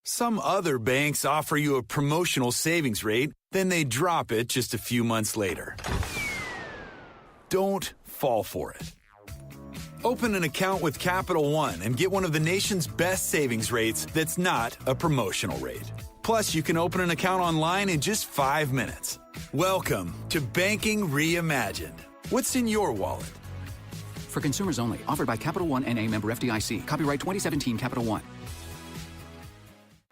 Some other banks offer you a promotional savings rate, then they drop it just a few months later. Don't fall for it. Open an account with Capital One and get one of the nation's best savings rates that's not a promotional rate. Plus, you can open an account online in just 5 minutes. Welcome to Banking Reimagined. What's in your wallet? For consumers only. Offered by Capital One N.A. member FDIC. Copyright 2017 Capital One.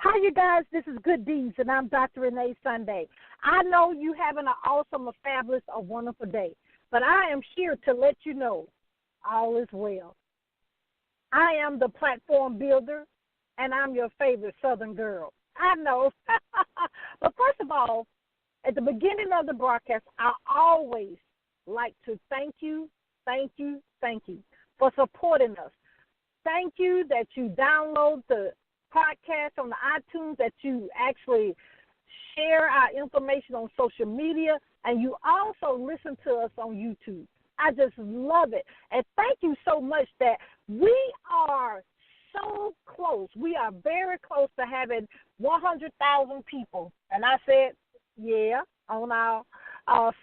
Hi, you guys. This is Good Deeds, and I'm Dr. Renee Sunday. I know you having an awesome, a fabulous, a wonderful day, but I am here to let you know all is well. I am the platform builder, and I'm your favorite Southern girl. I know. But first of all, at the beginning of the broadcast, I always like to thank you for supporting us. Thank you that you download the podcast on the iTunes, that you actually share our information on social media, and you also listen to us on YouTube. I just love it. And thank you so much that we are so close. We are very close to having 100,000 people. And I said, yeah, on our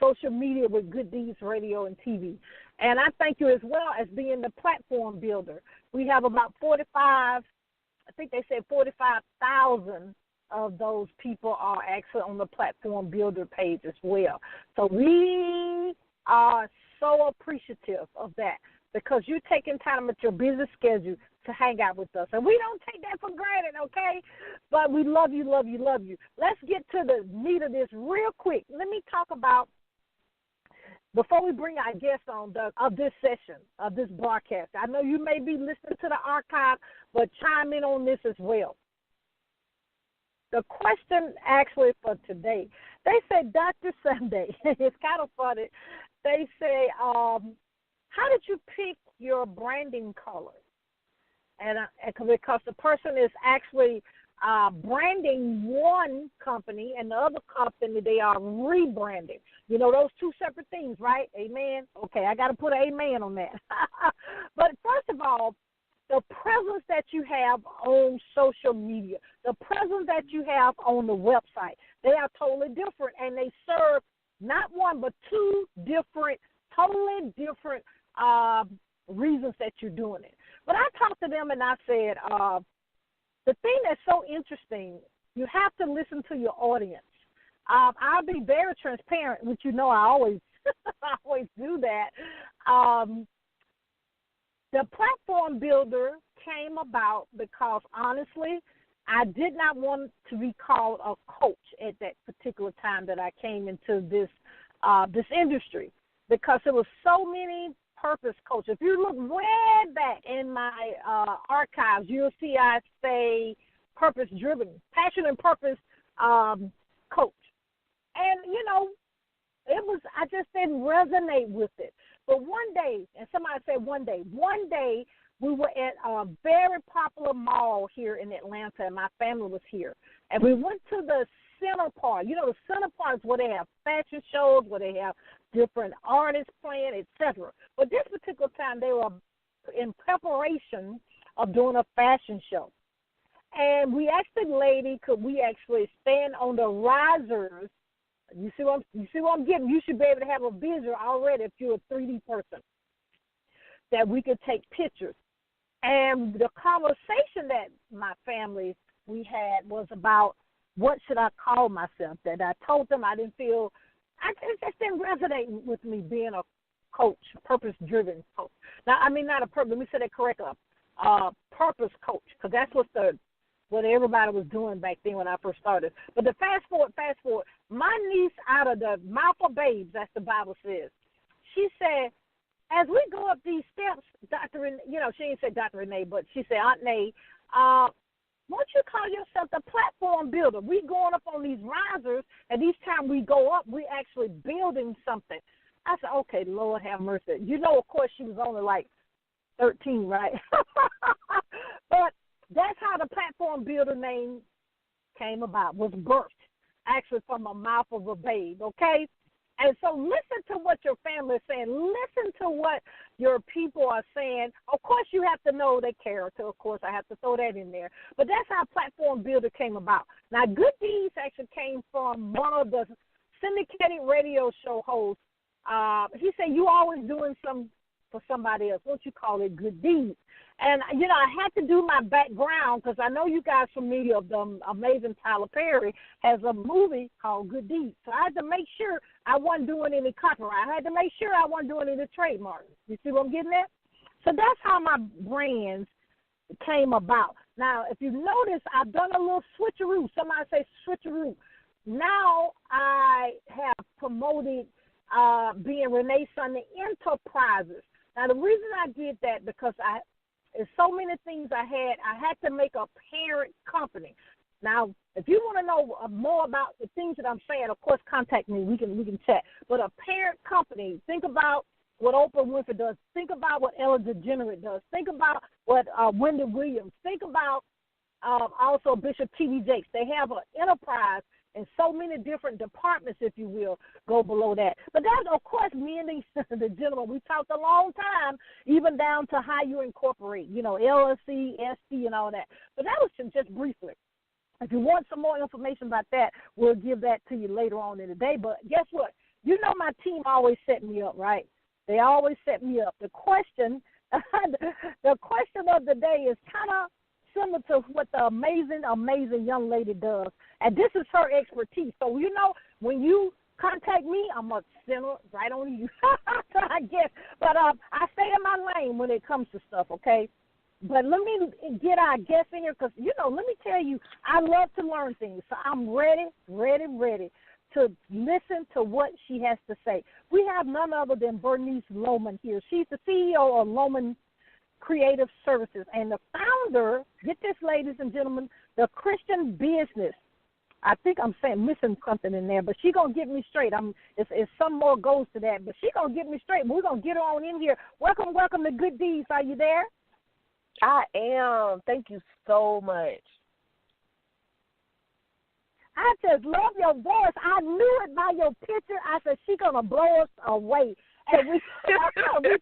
social media with Good Deeds Radio and TV. And I thank you as well as being the platform builder. We have about 45,000 of those people are actually on the platform builder page as well. So we are so appreciative of that because you're taking time at your busy schedule to hang out with us. And we don't take that for granted, okay? But we love you, love you, love you. Let's get to the meat of this real quick. Let me talk about, before we bring our guests on of this session, of this broadcast. I know you may be listening to the archive, but chime in on this as well. The question actually for today, they say, Dr. Sunday, it's kind of funny. They say, how did you pick your branding color? And because the person is actually branding one company and the other company, they are rebranding. You know, those two separate things, right? Amen? Okay, I got to put an amen on that. But first of all, the presence that you have on social media, the presence that you have on the website, they are totally different, and they serve not one but two different, totally different reasons that you're doing it. But I talked to them and I said, the thing that's so interesting, you have to listen to your audience. I'll be very transparent, which you know I always I always do that. The platform builder came about because, honestly, I did not want to be called a coach at that particular time that I came into this industry because there was so many purpose coaches. If you look way back in my archives, you'll see I say purpose-driven, passion and purpose coach. And, you know, I just didn't resonate with it. But one day, and somebody said one day we were at a very popular mall here in Atlanta, and my family was here. And we went to the center part. You know, the center part is where they have fashion shows, where they have different artists playing, etc. But this particular time, they were in preparation of doing a fashion show. And we asked the lady, could we actually stand on the risers? You see what I'm getting? You should be able to have a visual already if you're a 3D person, that we could take pictures. And the conversation that my family we had was about what should I call myself. That I told them it just didn't resonate with me being a coach, purpose-driven coach. Now, I mean, not a purpose. Let me say that correctly. Purpose coach, because that's what everybody was doing back then when I first started. But the fast forward, my niece out of the mouth of babes, as the Bible says, she said, as we go up these steps, she didn't say Dr. Renee, but she said, Aunt Nay, why don't you call yourself the platform builder? We going up on these risers, and each time we go up, we actually building something. I said, okay, Lord have mercy. You know, of course, she was only like 13, right? But that's how the platform builder name came about, was birthed, actually from the mouth of a babe, okay? And so listen to what your family is saying. Listen to what your people are saying. Of course, you have to know their character. Of course, I have to throw that in there. But that's how Platform Builder came about. Now, Good Deeds actually came from one of the syndicated radio show hosts. He said, you always doing some for somebody else. Won't you call it Good Deeds? And, you know, I had to do my background because I know you guys familiar of the amazing Tyler Perry has a movie called Good Deeds. So I had to make sure I wasn't doing any copyright. I had to make sure I wasn't doing any trademarks. You see what I'm getting at? So that's how my brands came about. Now, if you notice, I've done a little switcheroo. Somebody say switcheroo. Now I have promoted being Renee Sunday Enterprises. Now, the reason I did that because there's so many things I had to make a parent company. Now, if you want to know more about the things that I'm saying, of course, contact me. We can chat. But a parent company, think about what Oprah Winfrey does. Think about what Ellen DeGeneres does. Think about what Wendy Williams. Think about also Bishop T.D. Jakes. They have an enterprise and so many different departments, if you will, go below that. But that's, of course, me and the gentleman, we talked a long time, even down to how you incorporate, you know, LLC, ST, and all that. But that was just briefly. If you want some more information about that, we'll give that to you later on in the day. But guess what? You know my team always set me up, right? They always set me up. The question of the day is kind of similar to what the amazing young lady does. And this is her expertise. So, you know, when you contact me, I'm going to send her right on you, I guess. But I stay in my lane when it comes to stuff, okay? But let me get our guest in here because, you know, let me tell you, I love to learn things. So I'm ready to listen to what she has to say. We have none other than Bernice Loman here. She's the CEO of Loman Creative-Services and the founder, get this, ladies and gentlemen, the Christian business. I think I'm missing something in there, but she's going to get me straight. It's some more goes to that, but she's going to get me straight. We're going to get her on in here. Welcome to Good Deeds. Are you there? I am. Thank you so much. I just love your voice. I knew it by your picture. I said, she's going to blow us away. And we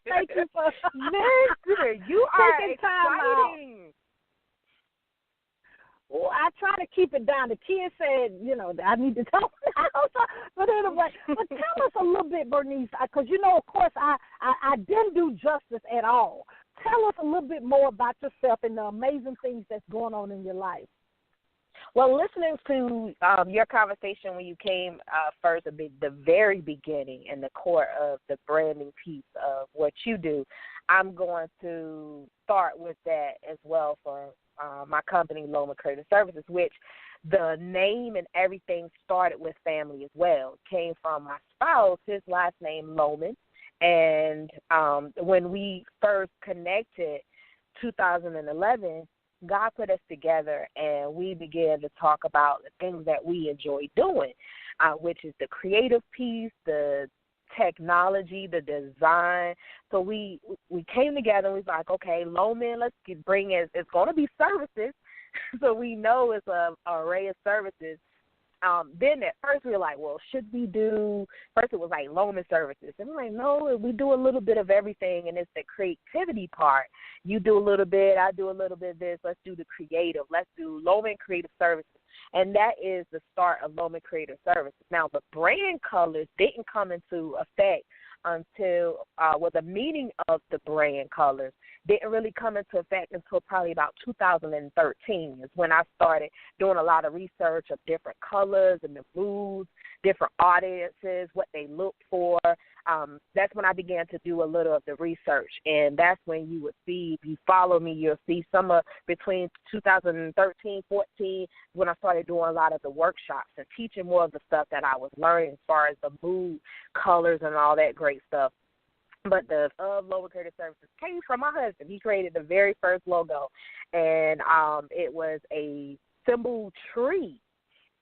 thank you for Listen, you are taking time out. Well, I try to keep it down. The kids said, you know, I need to talk now. But anyway, but tell us a little bit, Bernice, because, you know, of course, I didn't do justice at all. Tell us a little bit more about yourself and the amazing things that's going on in your life. Well, listening to your conversation when you came first, the very beginning and the core of the branding piece of what you do, I'm going to start with that as well for my company, Loman Creative-Services, which the name and everything started with family as well. It came from my spouse, his last name Loman, and when we first connected, 2011, God put us together, and we began to talk about the things that we enjoy doing, which is the creative piece, the technology, the design. So we came together and we was like, okay, Loman, let's bring it. It's going to be services, so we know it's an array of services. Then at first we were like, well, should we do, first it was like Loman Services. And we're like, no, we do a little bit of everything, and it's the creativity part. You do a little bit, I do a little bit of this. Let's do the creative. Let's do Loman Creative-Services. And that is the start of Loman Creative-Services. Now, the brand colors didn't come into effect until, the meaning of the brand colors didn't really come into effect until probably about 2013 is when I started doing a lot of research of different colors and the moods, different audiences, what they look for. That's when I began to do a little of the research, and that's when you would see, if you follow me, you'll see some of between 2013, 14, when I started doing a lot of the workshops and teaching more of the stuff that I was learning as far as the mood, colors, and all that great stuff. But the Loman Creative-Services came from my husband. He created the very first logo, and it was a symbol tree,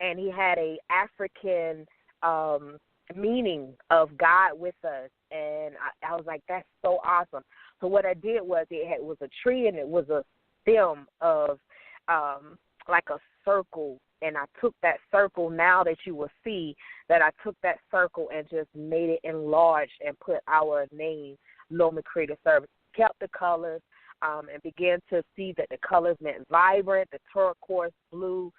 and he had a African meaning of God with us, and I was like, that's so awesome. So what I did was it was a tree, and it was a stem of like a circle and I took that circle, now that you will see that I took that circle and just made it enlarged and put our name, Loman Creative Service, kept the colors, and began to see that the colors meant vibrant. The turquoise blue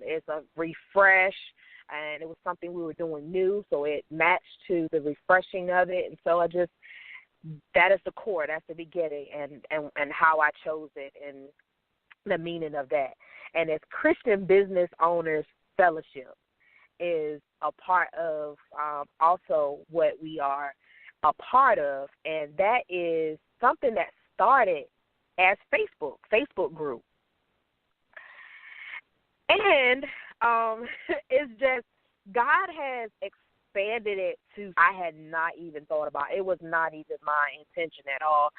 is a refresh, and it was something we were doing new, so it matched to the refreshing of it. And so that is the core, that's the beginning, and how I chose it and the meaning of that. And as Christian Business Owners Fellowship is a part of also what we are a part of, and that is something that started as Facebook group. And it's just, God has expanded it to, I had not even thought about. It was not even my intention at all.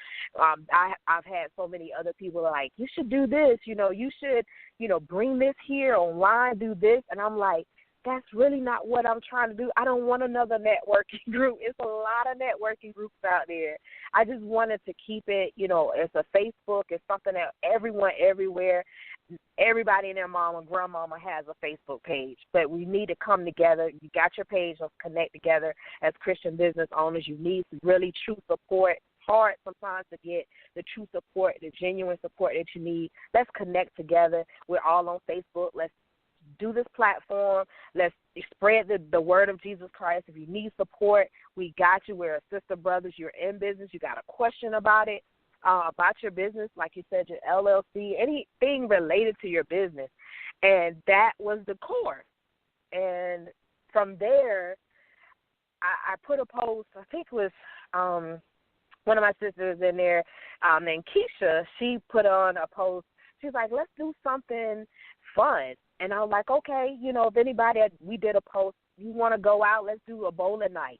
I've had so many other people like, you should do this, you should, bring this here online, do this. And I'm like, that's really not what I'm trying to do. I don't want another networking group. It's a lot of networking groups out there. I just wanted to keep it, it's a Facebook. It's something that everyone, everywhere, everybody and their mama and grandmama has a Facebook page. But we need to come together. You got your page. Let's connect together as Christian business owners. You need really true support. Hard sometimes to get the true support, the genuine support that you need. Let's connect together. We're all on Facebook. Let's do this platform. Let's spread the word of Jesus Christ. If you need support, we got you. We're sister brothers. You're in business. You got a question about it, about your business, like you said, your LLC, anything related to your business. And that was the core. And from there, I put a post, I think it was one of my sisters in there named Keisha. She put on a post. She's like, let's do something fun. And I was like, okay, if anybody, we did a post, you want to go out, let's do a bowling night.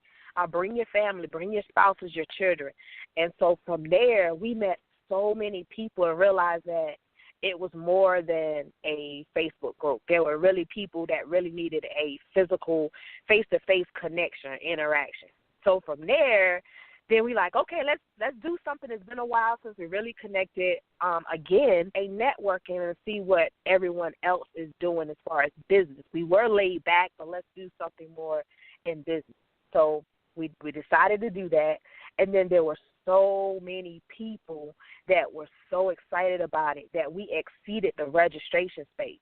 Bring your family, bring your spouses, your children. And so from there, we met so many people and realized that it was more than a Facebook group. There were really people that really needed a physical, face-to-face connection, interaction. So from there, then we like, okay, let's do something. It's been a while since we really connected. Again, a networking and see what everyone else is doing as far as business. We were laid back, but let's do something more in business. So we decided to do that, and then there were so many people that were so excited about it that we exceeded the registration space.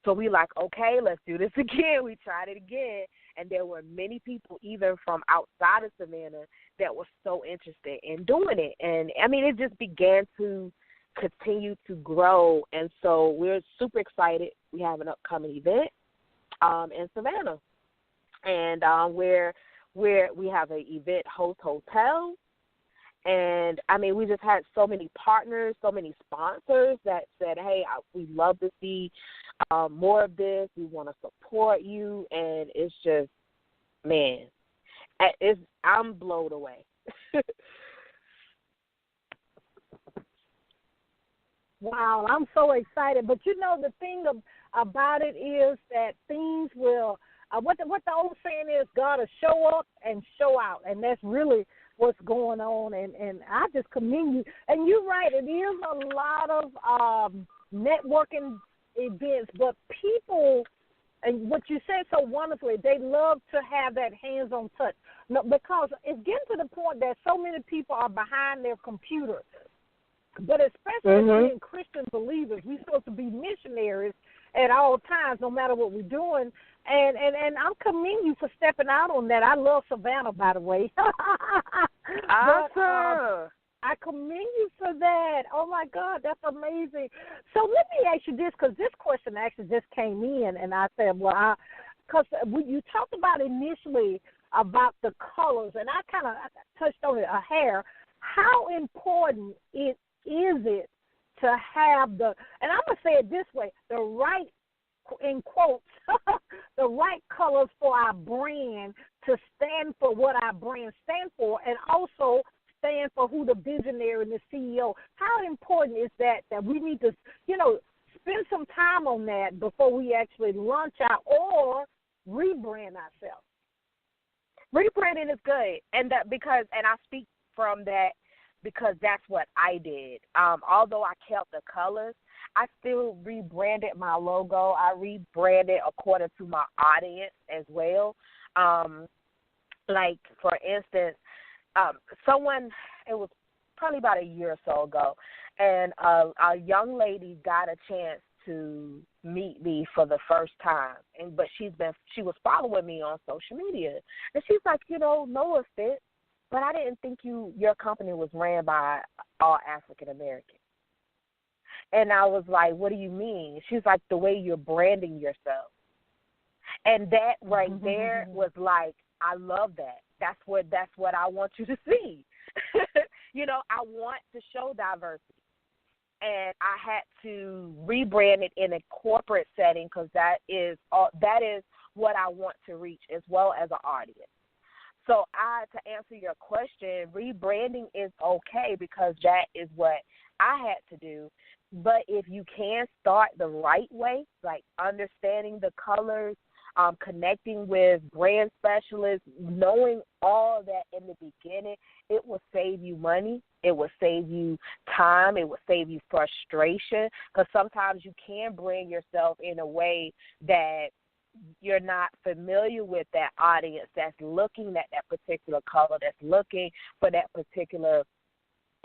So we like, okay, let's do this again. We tried it again, and there were many people even from outside of Savannah that were so interested in doing it. And, it just began to continue to grow, and so we're super excited. We have an upcoming event in Savannah, and where we have an event host hotel. And, we just had so many partners, so many sponsors that said, hey, we'd love to see more of this. We want to support you. And it's just, man, I'm blown away. Wow, I'm so excited. But, the thing about it is that things will, what the old saying is, God will show up and show out. And that's really what's going on, and I just commend you. And you're right, it is a lot of networking events, but people, and what you said so wonderfully, they love to have that hands-on touch. No, because it's getting to the point that so many people are behind their computers. But especially being Christian believers, we're supposed to be missionaries at all times, no matter what we're doing. And I'm commending you for stepping out on that. I love Savannah, by the way. Awesome. But, I commend you for that. Oh, my God, that's amazing. So let me ask you this, because this question actually just came in, and I said, because you talked about initially about the colors, and I kind of touched on it, a hair. How important is it to have and I'm going to say it this way, the right, in quotes, the right colors for our brand to stand for what our brand stands for, and also stand for who the visionary and the CEO. How important is that we need to, spend some time on that before we actually launch out or rebrand ourselves? Rebranding is good, and I speak from that because that's what I did. Although I kept the colors, I still rebranded my logo. I rebranded according to my audience as well. Like, for instance, someone, it was probably about a year or so ago, and a young lady got a chance to meet me for the first time, but she was following me on social media, and she's like, no offense, but I didn't think your company was ran by all African Americans. And I was like, what do you mean? She's like, the way you're branding yourself. And that right there was like, I love that. That's what I want you to see. I want to show diversity. And I had to rebrand it in a corporate setting because that is what I want to reach as well as an audience. So to answer your question, rebranding is okay because that is what I had to do. But if you can start the right way, like understanding the colors, connecting with brand specialists, knowing all that in the beginning, it will save you money. It will save you time. It will save you frustration because sometimes you can bring yourself in a way that you're not familiar with that audience that's looking at that particular color, that's looking for that particular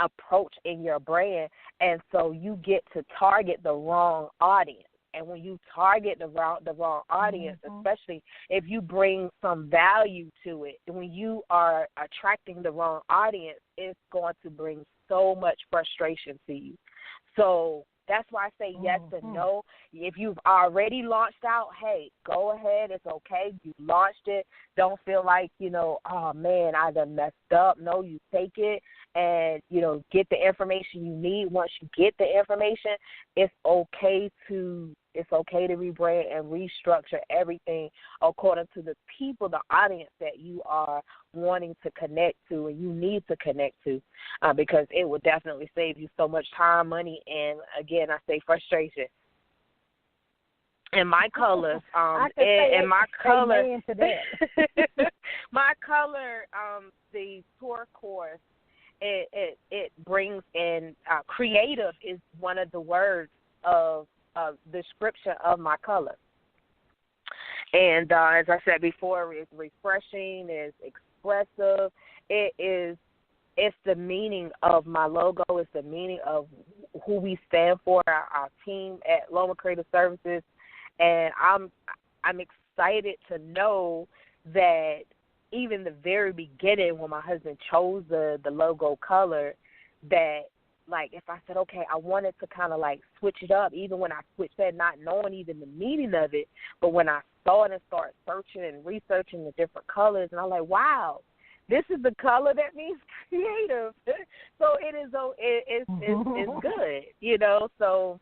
approach in your brand, and so you get to target the wrong audience. And when you target the wrong audience, especially if you bring some value to it, when you are attracting the wrong audience, it's going to bring so much frustration to you. So that's why I say yes and no. If you've already launched out, hey, go ahead. It's okay. You launched it. Don't feel like, oh, man, I done messed up. No, you take it and, get the information you need. Once you get the information, it's okay to rebrand and restructure everything according to the people, the audience that you are wanting to connect to and you need to connect to because it will definitely save you so much time, money, and, again, I say frustration. And my colors, the turquoise, it brings in creative is one of the words of description of my color. And as I said before, it's refreshing, it's expressive. It's the meaning of my logo. It's the meaning of who we stand for, our team at Loman Creative Services. And I'm excited to know that even the very beginning when my husband chose the logo color, that, like, if I said, okay, I wanted to kind of, like, switch it up, even when I switched that, not knowing even the meaning of it, but when I saw it and started searching and researching the different colors, and I'm like, wow, this is the color that means creative. So it's good, So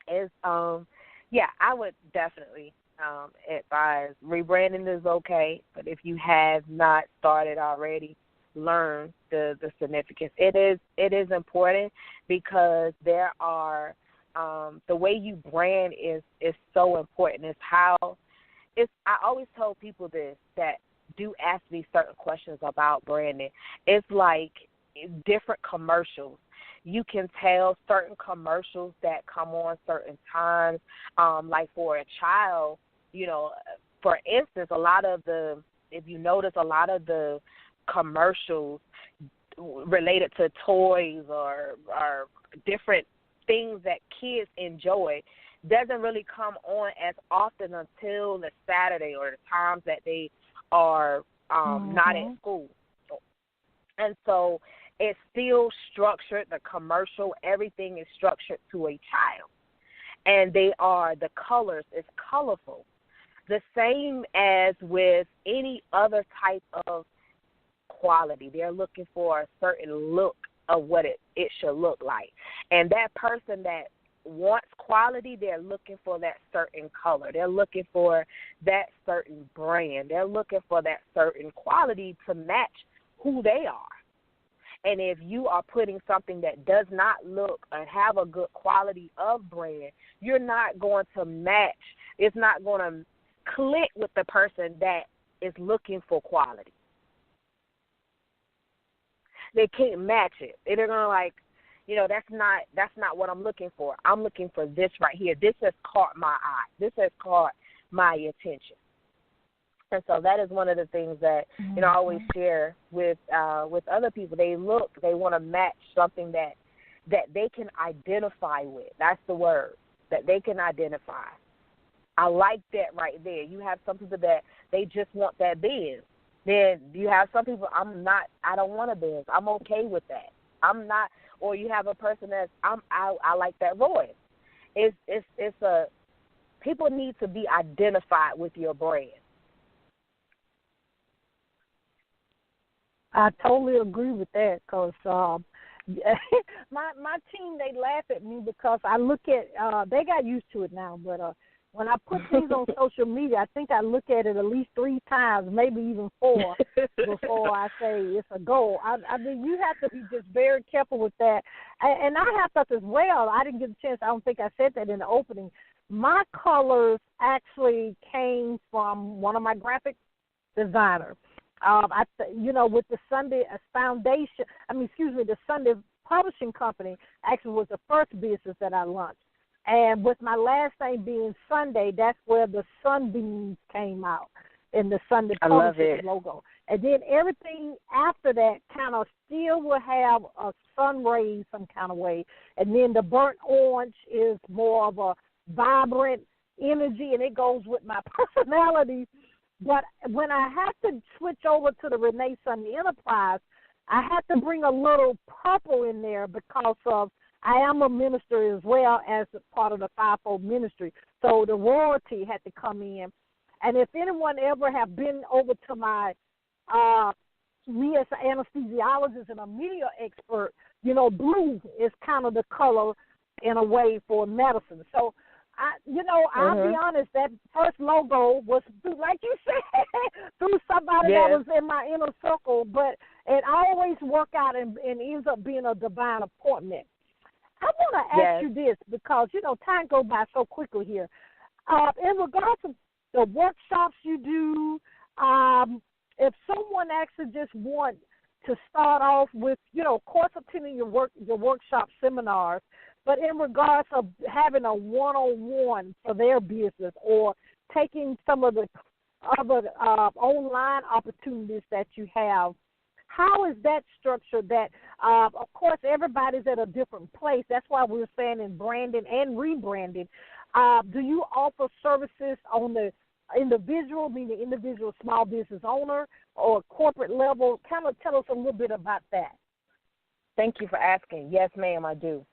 it's, I would definitely advise rebranding is okay, but if you have not started already, learn the significance. It is important because there are the way you brand is so important. I always tell people this, that do ask me certain questions about branding. It's like different commercials. You can tell certain commercials that come on certain times, like for a child, for instance, if you notice, a lot of the commercials related to toys or different things that kids enjoy doesn't really come on as often until the Saturday or the times that they are not at school. And so it's still structured, the commercial, everything is structured to a child. And the colors is colorful. The same as with any other type of quality. They're looking for a certain look of what it should look like. And that person that wants quality, they're looking for that certain color. They're looking for that certain brand. They're looking for that certain quality to match who they are. And if you are putting something that does not look and have a good quality of brand, you're not going to match. It's not going to click with the person that is looking for quality. They can't match it. They're going to that's not what I'm looking for. I'm looking for this right here. This has caught my eye. This has caught my attention. And so that is one of the things that, I always share with other people. They want to match something that they can identify with. That's the word, that they can identify. I like that right there. You have some people that they just want that Benz. Then you have some people, I don't want a Benz. I'm okay with that. I'm not. Or you have a person that's, I like that Royce. People need to be identified with your brand. I totally agree with that because my team, they laugh at me because I look at, they got used to it now, but when I put things on social media, I think I look at it at least 3 times, maybe even 4, before I say it's a goal. I mean, you have to be just very careful with that. And I have stuff as well. I didn't get a chance. I don't think I said that in the opening. My colors actually came from one of my graphic designers. With the Sunday Foundation, the Sunday Publishing Company actually was the first business that I launched. And with my last name being Sunday, that's where the sunbeams came out in the Sunday Publishing logo. And then everything after that kind of still will have a sun rays some kind of way. And then the burnt orange is more of a vibrant energy, and it goes with my personality. But when I have to switch over to the Renee Sunday Enterprise, I have to bring a little purple in there because of I am a minister as well as part of the fivefold ministry. So the royalty had to come in. And if anyone ever have been over to my me as an anesthesiologist and a media expert, blue is kind of the color in a way for medicine. So I'll be honest, that first logo was, like you said, through somebody that was in my inner circle, but it always worked out and ends up being a divine appointment. I want to ask you this because, time goes by so quickly here. In regards to the workshops you do, if someone actually just wants to start off with, of course, attending your workshop seminars, but in regards of having a one-on-one for their business or taking some of the other online opportunities that you have, how is that structured? That, of course, everybody's at a different place. That's why we're saying in branding and rebranding. Do you offer services on the individual, meaning the individual small business owner, or corporate level? Kind of tell us a little bit about that. Thank you for asking. Yes, ma'am, I do.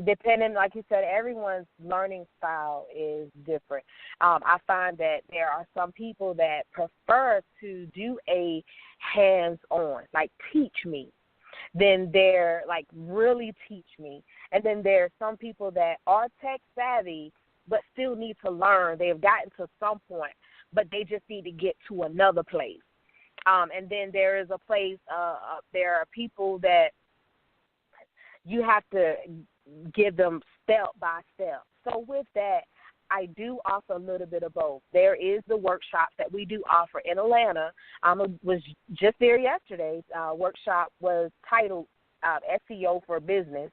Depending, like you said, everyone's learning style is different. I find that there are some people that prefer to do a hands-on, like teach me. Then they're like really teach me. And then there are some people that are tech savvy but still need to learn. They've gotten to some point, but they just need to get to another place. And then there is a place, there are people that you have to give them step by step. So with that, I do offer a little bit of both. There is the workshops that we do offer in Atlanta. I was just there yesterday. Workshop was titled SEO for Business,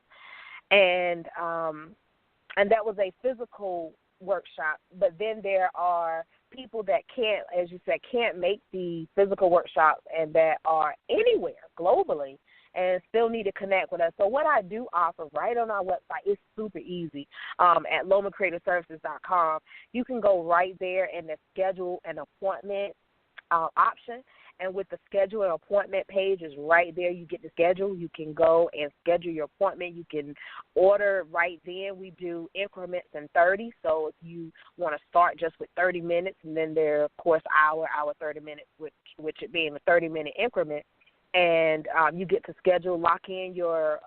and that was a physical workshop. But then there are people that can't, as you said, can't make the physical workshops and that are anywhere globally and still need to connect with us. So what I do offer right on our website is super easy. At Creative-services-ounder, you can go right there and the schedule an appointment option. And with the schedule and appointment page is right there. You get the schedule. You can go and schedule your appointment. You can order right then. We do increments in 30. So if you want to start just with 30 minutes, and then there, of course, hour, 30 minutes, which it being a 30-minute increment. And you get to schedule, lock in your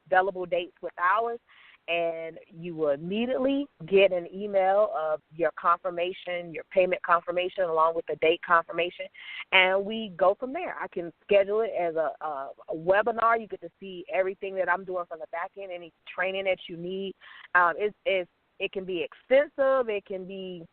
available dates with hours, and you will immediately get an email of your confirmation, your payment confirmation, along with the date confirmation, and we go from there. I can schedule it as a webinar. You get to see everything that I'm doing from the back end, any training that you need. It can be extensive. It can be,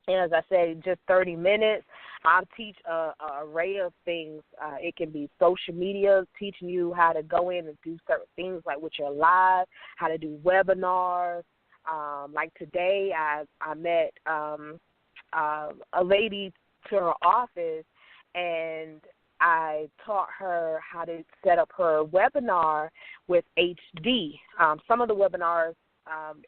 as I said, just 30 minutes. I teach an array of things. It can be social media, teaching you how to go in and do certain things like with your live, how to do webinars. Like today, I met a lady to her office, and I taught her how to set up her webinar with HD. Some of the webinars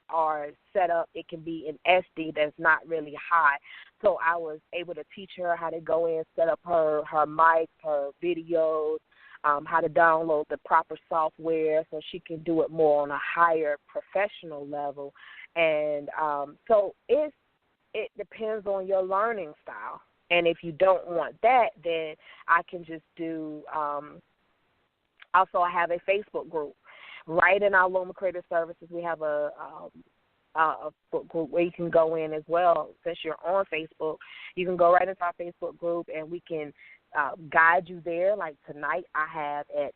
are set up, it can be in SD that's not really high. So I was able to teach her how to go in, set up her mics, her videos, how to download the proper software so she can do it more on a higher professional level. And so it depends on your learning style. And if you don't want that, then I can just do also I have a Facebook group. Right in our Loman Creative Services, we have a book group where you can go in as well. Since you're on Facebook, you can go right into our Facebook group, and we can guide you there. Like tonight, I have at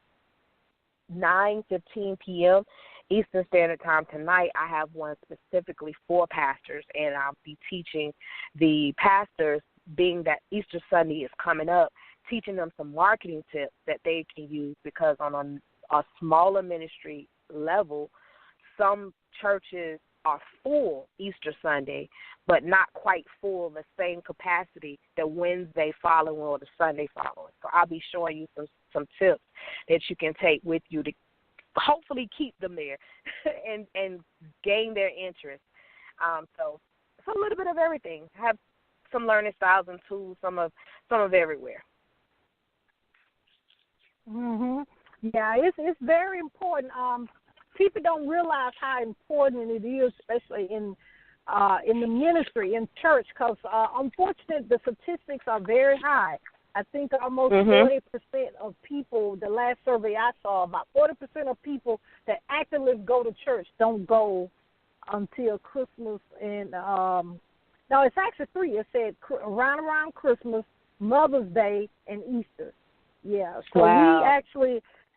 9:15 p.m. Eastern Standard Time tonight, I have one specifically for pastors, and I'll be teaching the pastors, being that Easter Sunday is coming up, teaching them some marketing tips that they can use, because on a smaller ministry level, some churches are full Easter Sunday, but not quite full the same capacity the Wednesday following or the Sunday following. So I'll be showing you some tips that you can take with you to hopefully keep them there and gain their interest. So it's a little bit of everything. I have some learning styles and tools, some of everywhere. Mhm. Yeah, it's very important. People don't realize how important it is, especially in the ministry, in church, because unfortunately the statistics are very high. I think almost 40% of people, the last survey I saw, about 40% of people that actively go to church don't go until Christmas and no, it's actually 3. It said around Christmas, Mother's Day, and Easter. Yeah, so wow.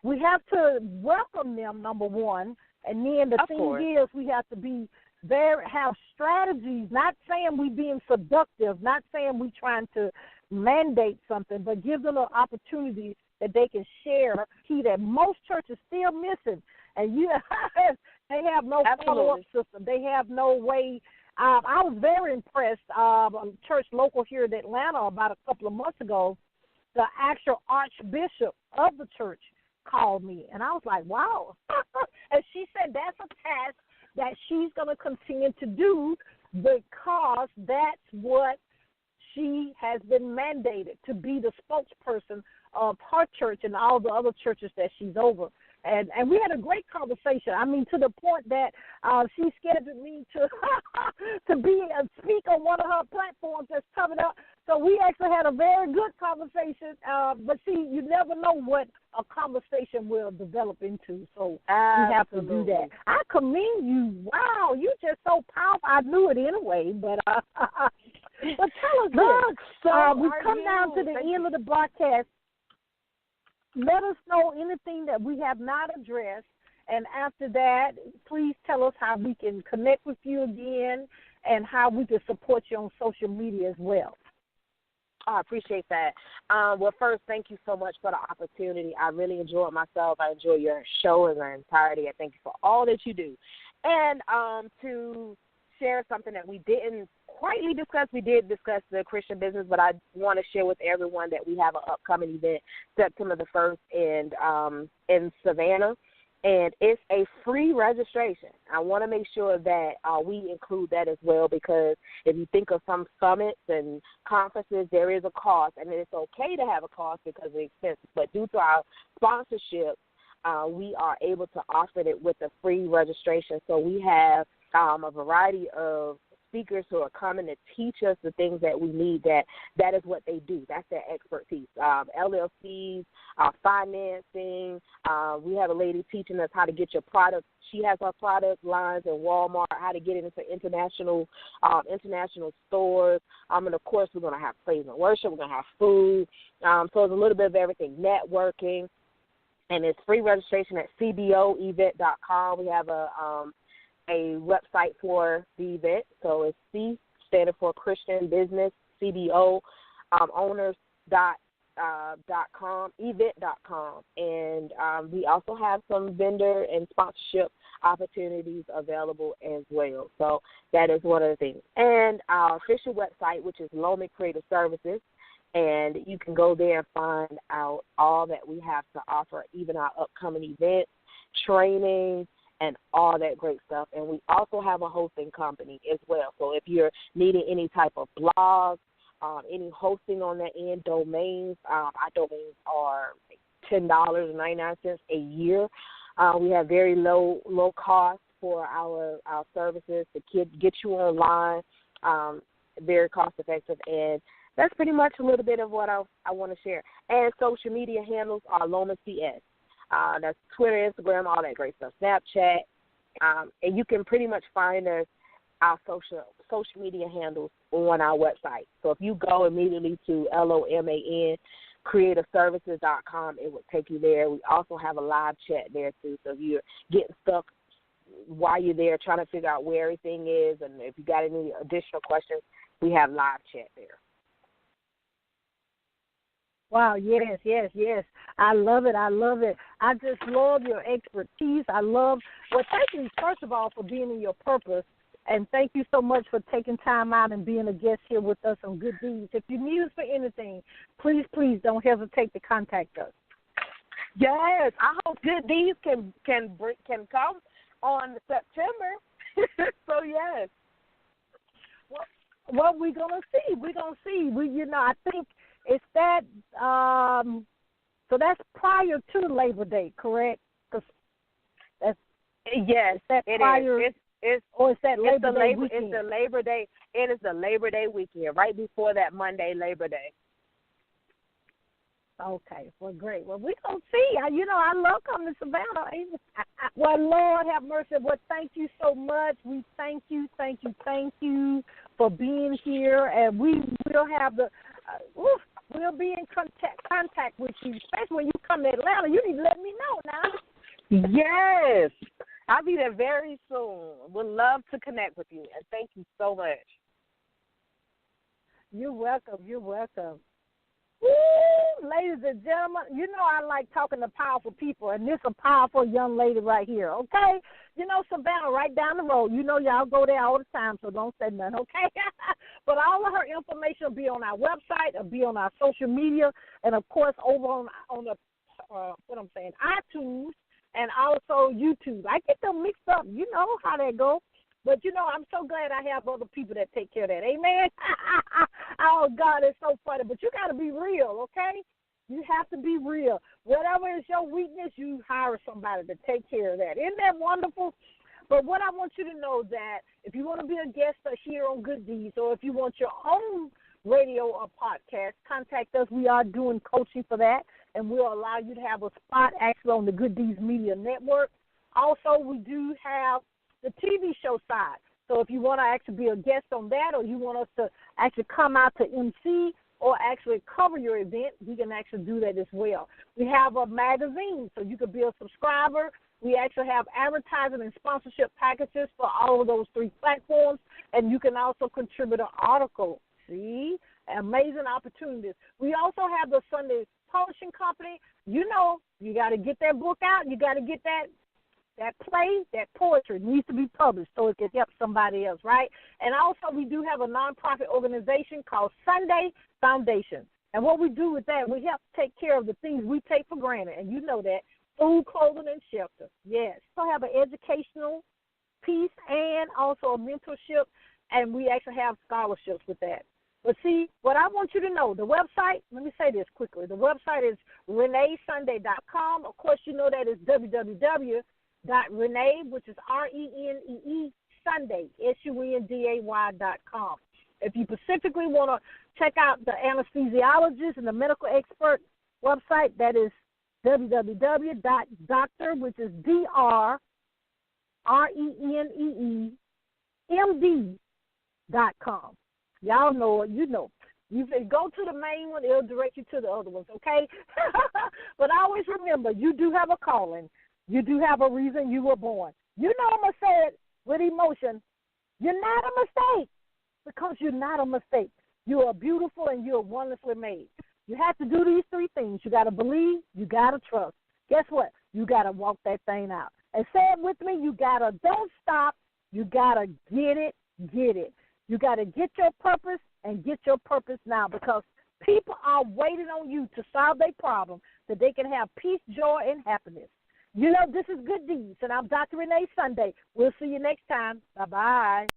we have to welcome them, number one, and then the thing is we have to have strategies, not saying we being seductive, not saying we trying to mandate something, but give them an opportunity that they can share key that most churches still missing. And they have no follow-up system. They have no way. I was very impressed. A church local here in Atlanta about a couple of months ago, the actual archbishop of the church called me, and I was like, wow. And she said that's a task that she's going to continue to do because that's what she has been mandated to be, the spokesperson of her church and all the other churches that she's over. And we had a great conversation. I mean, to the point that she scheduled me to speak on one of her platforms that's coming up. So we actually had a very good conversation. But see, you never know what a conversation will develop into. So we have to do that. I commend you. Wow, you're just so powerful. I knew it anyway, but tell us this. We come down to the end of the broadcast. Let us know anything that we have not addressed, and after that, please tell us how we can connect with you again and how we can support you on social media as well. I appreciate that. Well, first, thank you so much for the opportunity. I really enjoyed myself. I enjoy your show in their entirety. I thank you for all that you do. And to share something that we didn't quietly discuss, we did discuss the Christian business, but I want to share with everyone that we have an upcoming event September the 1st in Savannah, and it's a free registration. I want to make sure that we include that as well, because if you think of some summits and conferences, there is a cost, and it's okay to have a cost because of the expenses, but due to our sponsorship, we are able to offer it with a free registration. So we have a variety of speakers who are coming to teach us the things that we need. That is what they do. That's their expertise. LLCs, financing. We have a lady teaching us how to get your product. She has her product lines in Walmart, how to get it into international stores. And, of course, we're going to have praise and worship. We're going to have food. So it's a little bit of everything, networking. And it's free registration at cboevent.com. We have a website for the event. So it's C, standing for Christian Business, CBO, event.com, and we also have some vendor and sponsorship opportunities available as well. So that is one of the things. And our official website, which is Loman Creative Services, and you can go there and find out all that we have to offer, even our upcoming events, trainings, and all that great stuff. And we also have a hosting company as well. So if you're needing any type of blog, any hosting on that end, domains, our domains are $10.99 a year. We have very low cost for our services to get you online, very cost effective, and that's pretty much a little bit of what I want to share. And social media handles are Loman CS. That's Twitter, Instagram, all that great stuff, Snapchat, and you can pretty much find us, our social media handles, on our website. So if you go immediately to LOMAN Creative-services.com, it will take you there. We also have a live chat there too. So if you're getting stuck while you're there trying to figure out where everything is, and if you got any additional questions, we have live chat there. Wow, yes. I love it. I just love your expertise. Thank you, first of all, for being in your purpose, and thank you so much for taking time out and being a guest here with us on Good Deeds. If you need us for anything, please don't hesitate to contact us. Yes, I hope Good Deeds can come on September. So, yes. Well, we're going to see. I think it's that, so that's prior to Labor Day, correct? Yes, that it prior, is. It's that Labor Day weekend? It's the Labor Day. It is the Labor Day weekend, right before that Monday, Labor Day. Okay, well, great. Well, we're going to see. I love coming to Savannah. Well, Lord have mercy. Well, thank you so much. We thank you for being here, and we will have we'll be in contact with you, especially when you come to Atlanta. You need to let me know now. Yes. I'll be there very soon. Would love to connect with you, and thank you so much. You're welcome. Woo, ladies and gentlemen, I like talking to powerful people, and this is a powerful young lady right here, okay? Savannah, right down the road. Y'all go there all the time, so don't say nothing, okay? But all of her information will be on our website, it'll be on our social media, and, of course, over on the, iTunes, and also YouTube. I get them mixed up. You know how that goes. But, I'm so glad I have other people that take care of that. Amen? Oh, God, it's so funny. But you got to be real, okay? You have to be real. Whatever is your weakness, you hire somebody to take care of that. Isn't that wonderful? But what I want you to know that if you want to be a guest here on Good Deeds, or if you want your own radio or podcast, contact us. We are doing coaching for that, and we'll allow you to have a spot actually on the Good Deeds Media Network. Also, we do have the TV show side. So if you want to actually be a guest on that, or you want us to actually come out to MC or actually cover your event, we can actually do that as well. We have a magazine, so you could be a subscriber. We actually have advertising and sponsorship packages for all of those 3 platforms, and you can also contribute an article. See? Amazing opportunities. We also have the Sunday Publishing Company. You got to get that book out. You got to get that play, that poetry needs to be published so it can help somebody else, right? And also we do have a nonprofit organization called Sunday Foundation. And what we do with that, we help take care of the things we take for granted, and you know that, food, clothing, and shelter. Yes. So have an educational piece and also a mentorship, and we actually have scholarships with that. But see, what I want you to know, the website, let me say this quickly. The website is reneesunday.com. Of course, you know that is www.renee, which is RENEE, Sunday, SUNDAY.com. If you specifically want to check out the anesthesiologist and the medical expert website, that is www.doctor, which is DRRENEEMD.com. Y'all know it, you know. You can go to the main one, it'll direct you to the other ones, okay? But always remember, you do have a calling. You do have a reason you were born. I'm going to say it with emotion. You're not a mistake, because you're not a mistake. You are beautiful and you are wonderfully made. You have to do these three things. You got to believe. You got to trust. Guess what? You got to walk that thing out. And say it with me. You got to don't stop. You got to get it, get it. You got to get your purpose and get your purpose now, because people are waiting on you to solve their problem so they can have peace, joy, and happiness. You know, this is Good Deeds, and I'm Dr. Renee Sunday. We'll see you next time. Bye-bye.